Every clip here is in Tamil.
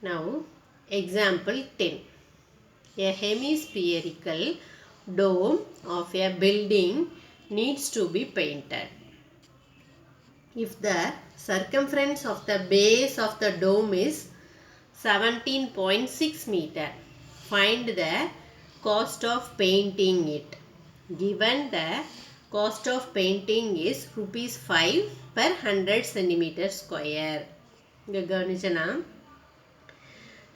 Now, example 10. A hemispherical dome of a building needs to be painted. If the circumference of the base of the dome is 17.6 meter, find the cost of painting it. Given the cost of painting is rupees 5 per 100 centimeter square. இங்க கவனிச்சனா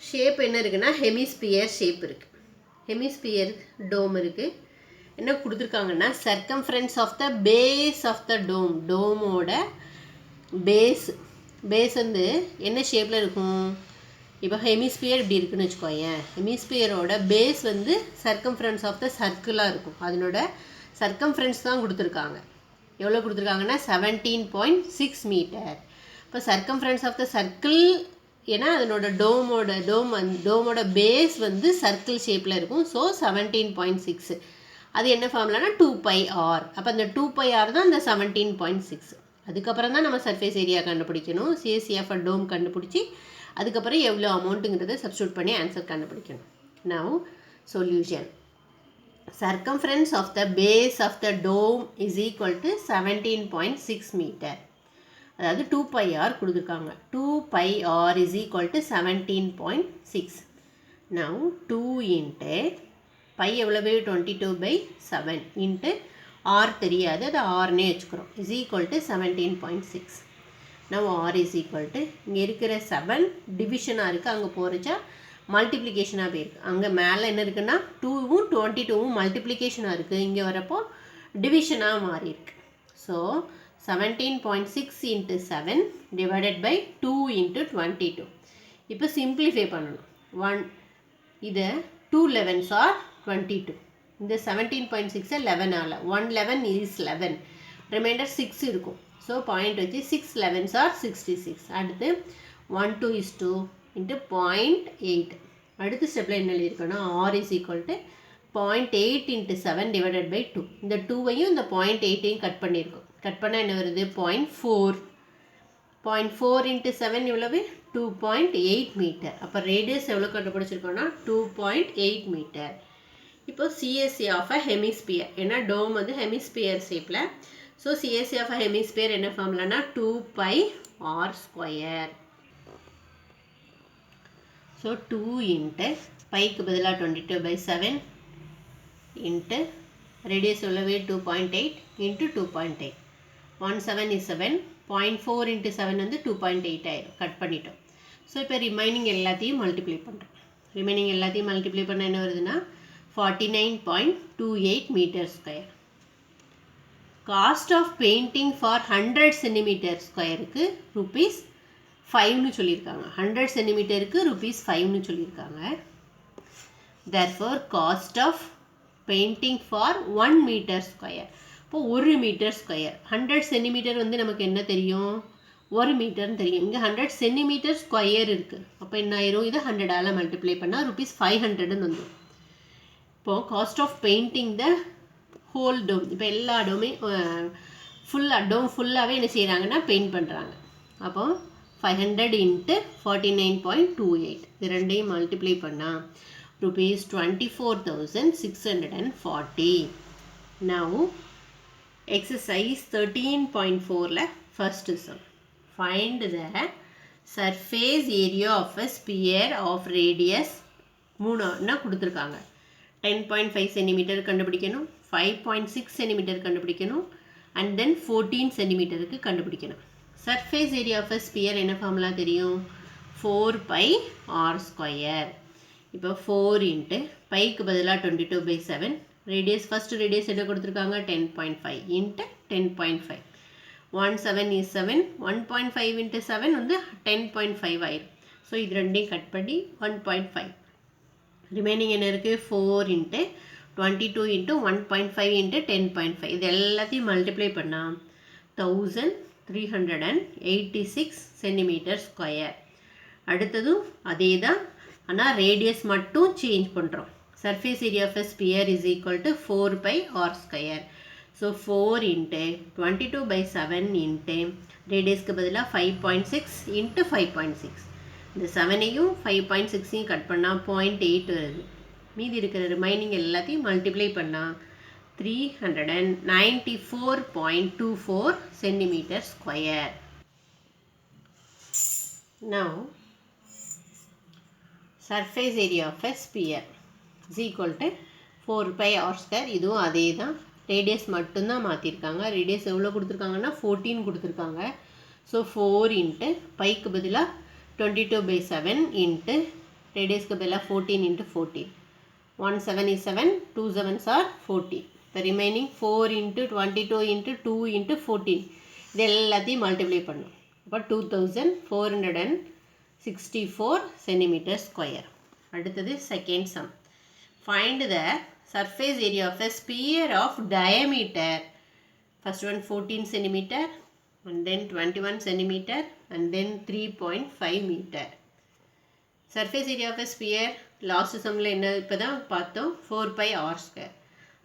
ஷேப் என்ன இருக்குன்னா ஹெமிஸ்பியர் ஷேப் இருக்கு. ஹெமிஸ்பியர் டோம் இருக்கு. என்ன கொடுத்துருக்காங்கன்னா circumference of the base of the dome, டோமோட பேஸ் வந்து என்ன ஷேப்பில் இருக்கும்? இப்போ ஹெமிஸ்பியர் இப்படி இருக்குன்னு வச்சுக்கோயேன். ஹெமிஸ்பியரோட பேஸ் வந்து சர்க்கம்ஃபரன்ஸ் ஆஃப் த சர்க்கிளாக இருக்கும். அதனோட சர்க்கம்ஃபரன்ஸ் தான் கொடுத்துருக்காங்க. எவ்வளோ கொடுத்துருக்காங்கன்னா 17.6 மீட்டர். இப்போ சர்க்கம்ஃபரன்ஸ் ஆஃப் த சர்க்கிள், ஏன்னா அதனோட டோமோட பேஸ் வந்து சர்க்கிள் ஷேப்பில் இருக்கும். ஸோ 17.6. அது என்ன ஃபார்முலானா 2πr. அப்போ அந்த 2πr தான் அந்த 17.6. அதுக்கப்புறம் தான் நம்ம சர்ஃபேஸ் ஏரியா கண்டுபிடிக்கணும். சிஎஸ்சி ஆஃப் அ டோம் கண்டுபிடிச்சி அதுக்கப்புறம் எவ்வளோ அமௌண்ட்டுங்கிறத சப்ஸ்டியூட் பண்ணி ஆன்சர் கண்டுபிடிக்கணும். Now solution. Circumference of the base of the dome is equal to 17.6 meter. அதாவது 2πr கொடுத்துருக்காங்க. 2πr is equal to 17.6. Now 2 into by எவ்வளவு 22/7 into r தெரியாது, அது rனே வச்சுக்கிறோம், is equal to 17.6. Now r is equal to இங்கே இருக்கிற 7 டிவிஷனாக இருக்குது, அங்கே போகிறச்சா மல்டிப்ளிகேஷனாக போயிருக்கு. அங்கே மேலே என்ன இருக்குன்னா 2வும் 22வும் மல்டிப்ளிகேஷனாக இருக்குது, இங்கே வரப்போ டிவிஷனாக மாறி இருக்கு. So 17.6 into 7 divided by 2 into 22. இப்போ சிம்பிளிஃபை பண்ணணும். 1 இதை 2 11s are 22. இந்த 17.6 11 ஆகல, 1 11 is 11, ரிமைண்டர் 6 இருக்கும். ஸோ பாயிண்ட் வச்சு 6 11s are 66. அடுத்து 1 2 is 2 into 0.8. அடுத்த ஸ்டெப்பில் என்ன எழுதியிருக்கோன்னா r is equal to 0.8 into 7 divided by 2. இந்த 2வையும் இந்த 0.8ஐயும் கட் பண்ணியிருக்கோம். கட் பண்ணால் என்ன வருது 0.4. 0.4 into 7 எவ்வளவு 2.8 மீட்டர். அப்போ ரேடியஸ் எவ்வளோ கண்டுபிடிச்சிருக்கோன்னா 2.8 மீட்டர். இப்போ சிஎஸ்சி ஆஃப் அ ஹெமிஸ்பியர், ஏன்னா டோம் வந்து ஹெமிஸ்பியர் ஷேப்பில். So CSC of a hemisphere என்ன ஃபார்முலானா 2πr². ஸோ 2 into பைக்கு பதிலாக 22/7 into ரேடியஸ் எவ்வளவு 2.8 into 2.8. 1 7 is 7. 0.4 into 7 வந்து 2.8 ஆயிரும். கட் பண்ணிட்டோம். ஸோ இப்போ ரிமைனிங் எல்லாத்தையும் மல்டிப்ளை பண்ணுறோம். ரிமைனிங் எல்லாத்தையும் மல்டிப்ளை பண்ண என்ன வருதுன்னா 49.28 metre square. Cost of painting for 100 centimetre ஸ்கொயருக்கு ருபீஸ் 5ன்னு சொல்லியிருக்காங்க. 100 சென்டிமீட்டருக்கு ருபீஸ் 5ன்னு சொல்லியிருக்காங்க. therefore cost of painting for 1 metre square. இப்போ 1 மீட்டர் ஸ்கொயர், 100 சென்டிமீட்டர் வந்து நமக்கு என்ன தெரியும் 1 மீட்டர்னு தெரியும். இங்கே 100 சென்டிமீட்டர் ஸ்கொயர் இருக்குது. அப்போ என்ன ஆயிரும், இது 100ஆல் மல்டிப்ளை பண்ணால் ருபீஸ் 500ன்னு வந்துடும். இப்போது cost of painting the whole dome, இப்போ எல்லா டோமே டோம் ஃபுல்லாகவே என்ன செய்கிறாங்கன்னா பெயிண்ட் பண்ணுறாங்க. அப்போ 500 into 49.28 இது ரெண்டையும் மல்டிப்ளை பண்ணால் rupees 24,640. Now exercise 13.4ல first sum. Find the surface area of a sphere of radius 3 கொடுத்துருக்காங்க. 10.5 cm கண்டுபிடிக்கணும், 5.6 cm கண்டுபிடிக்கணும், and then 14 cm கண்டுபிடிக்கணும். surface area of a sphere என்ன ஃபார்முலா தெரியும் 4πr². இப்போ 4 into பைக்கு பதிலாக 22/7 ரேடியஸ், ஃபர்ஸ்ட் ரேடியஸ் என்ன கொடுத்துருக்காங்க 10.5 into 10.5. 1 7 is 7. 1.5 into 7 வந்து 10.5 ஆயிரும். ஸோ இது ரெண்டையும் கட் பண்ணி 1.5. ரிமைனிங் என்ன இருக்குது 4 into 22 into 1.5 into 10.5. இது எல்லாத்தையும் மல்டிப்ளை பண்ணால் 1386 சென்டிமீட்டர் ஸ்கொயர். அடுத்ததும் அதே தான், ஆனால் ரேடியஸ் மட்டும் சேஞ்ச் பண்ணுறோம். Surface area of a sphere is equal to 4πr². So 4 into 22/7 into ரேடியஸ்க்கு பதிலாக 5.6 into 5.6. இந்த 7ஐயும் 5.6ஐயும் கட் பண்ணால் 0.8 வருது. மீதி இருக்கிற ரிமைனிங் எல்லாத்தையும் மல்டிப்ளை பண்ணால் 394.24 centimeter square. Now surface area of a sphere is equal to 4 pi r square. இதுவும் அதே தான், ரேடியஸ் மட்டும்தான் மாற்றிருக்காங்க. ரேடியஸ் எவ்வளோ கொடுத்துருக்காங்கன்னா 14 கொடுத்துருக்காங்க. ஸோ 4 இன்ட்டு பைக்கு பதிலாக 22/7 இன்ட்டு ரேடியஸ்க்கு பதிலாக 14 into 14. 1 7 is 7, 2 7s are 14. The remaining 4 into 22 into 2 into 14. இது எல்லாத்தையும் மல்டிப்ளை பண்ணும். அப்போ 2464 centimeter square. அடுத்தது second sum. Find the surface area of a sphere of diameter. First one 14 centimeter and then 21 centimeter and then 3.5 meter. Surface area of a sphere last சம்மில் என்ன இப்போ தான் பார்த்தோம் 4 pi r square.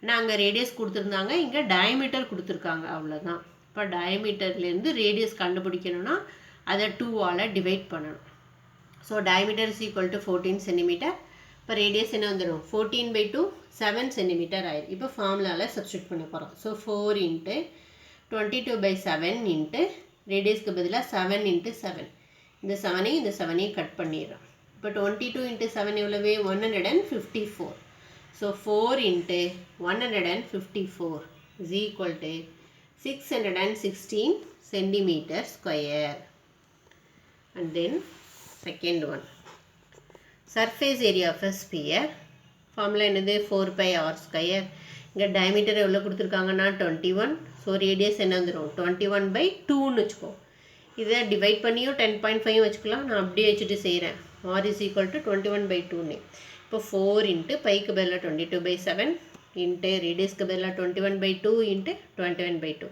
ஆனால் அங்கே ரேடியஸ் கொடுத்துருந்தாங்க, இங்கே டயமீட்டர் கொடுத்துருக்காங்க, அவ்வளோதான். இப்போ டயமீட்டர்லேருந்து ரேடியஸ் கண்டுபிடிக்கணும்னா அதை 2ஆல் டிவைட் பண்ணணும். So diameter is equal to 14 centimetre. இப்போ ரேடியஸ் என்ன வந்துடும் 14/2 7 சென்டிமீட்டர் ஆயிடும். இப்போ ஃபார்முலாவில் சப்ஸ்டியூட் பண்ண போகிறோம். ஸோ 4 இன்ட்டு 22/7 இன்ட்டு ரேடியஸ்க்கு பதிலாக 7 இன்ட்டு 7. இந்த 7ஐயும் கட் பண்ணிடுறோம். இப்போ 22 இன்ட்டு 7 எவ்வளவு 154. So 4 into 154 is equal to 616 centimeter square. And then second one, surface area of a sphere. Formula என்னது 4 pi r square. இங்கே diameter எவ்வளோ கொடுத்துருக்காங்கன்னா 21. ஸோ ரேடியஸ் என்ன வந்துடும் 21/2ன்னு வச்சுக்கோ. இதை டிவைட் பண்ணியும் 10.5 வச்சுக்கலாம். நான் அப்படியே வச்சுட்டு செய்கிறேன். r is equal to 21/2ன்னு. இப்போ 4 இன்ட்டு பைக்கு பதிலாக 22/7 இன்ட்டு ரேடியஸ்க்கு பதிலாக 21/2 இன்ட்டு 21/2.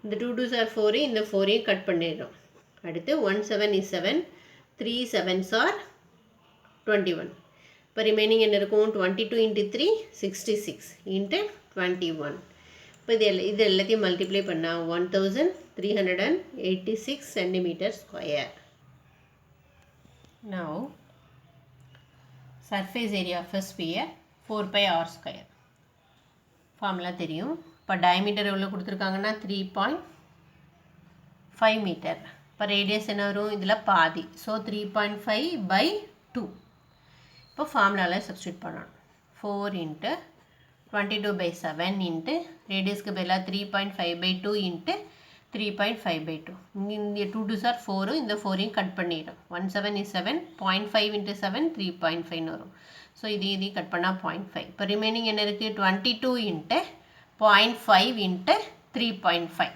இந்த 2 2s are 4, இந்த 4ஐயும் கட் பண்ணிடுறோம். அடுத்து 1 7 is 7, 3 7s are 21. இப்போ ரிமைனிங் என்ன இருக்கும் 22 இன்ட்டு 3 66 இன்ட்டு 21. இப்போ இது எல்லாத்தையும் மல்டிப்ளை பண்ணால் 1386 centimeter square. Now surface area of a sphere 4 pi r square. Formula தெரியும். இப்போ டயமீட்டர் எவ்வளோ கொடுத்துருக்காங்கன்னா 3.5 மீட்டர். இப்போ ரேடியஸ் என்ன வரும் இதில் பாதி. ஸோ 3.5/2. இப்போ ஃபார்முலாவில் சப்ஸ்டியூட் பண்ணணும். 4 இன்ட்டு 22/7 இன்ட்டு ரேடியஸ்க்கு பதிலாக 3.5/2 இன்ட்டு 3.5/2. இங்கே 2 2s are 4, இந்த 4ஐயும் கட் பண்ணிடும். 1 7 is 7, 0.5 இன்ட்டு 7 3.5ன்னு வரும். ஸோ இதையும் கட் பண்ணால் 0.5. இப்போ ரிமைனிங் என்ன இருக்குது 22 இன்ட்டு 0.5 இன்ட்டு 3.5.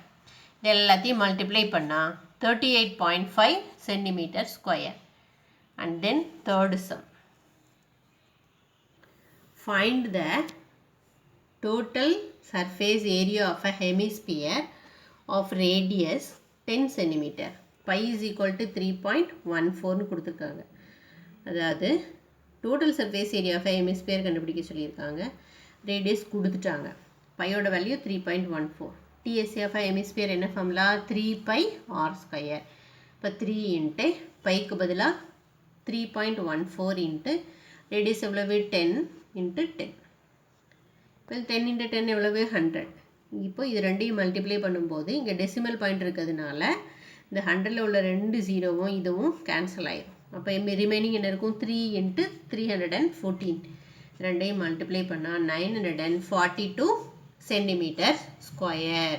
இது எல்லாத்தையும் மல்டிப்ளை பண்ணால் 38.5 centimeter square. And then third sum. Find the total surface area of a hemisphere of radius 10 centimeter. Pi is equal to 3.14ன்னு கொடுத்துருக்காங்க. அதாவது total surface area of hemisphere கண்டுபிடிக்க சொல்லியிருக்காங்க. ரேடியஸ் கொடுத்துட்டாங்க. பையோட வேல்யூ 3.14. டிஎஸ்சி ஆஃப் ஹெமிஸ்பியர் என்ன ஃபார்முலா 3 pi r square. இப்போ 3 இன்ட்டு பைக்கு பதிலாக 3.14 இன்ட்டு ரேடியஸ் எவ்வளவு 10 இன்ட்டு 10. இப்போ 10 இன்ட்டு 10 எவ்வளவு 100. இப்போ இது ரெண்டையும் மல்டிப்ளை பண்ணும்போது இங்கே டெசிமல் பாயிண்ட் இருக்கிறதுனால இந்த 100ல் உள்ள 2 ஜீரோவும் இதுவும் கேன்சல் ஆயிடும். அப்போ ரிமைனிங் என்ன இருக்கும் 3 இன்ட்டு 314. ரெண்டையும் மல்டிப்ளை பண்ணால் 942 centimeter square.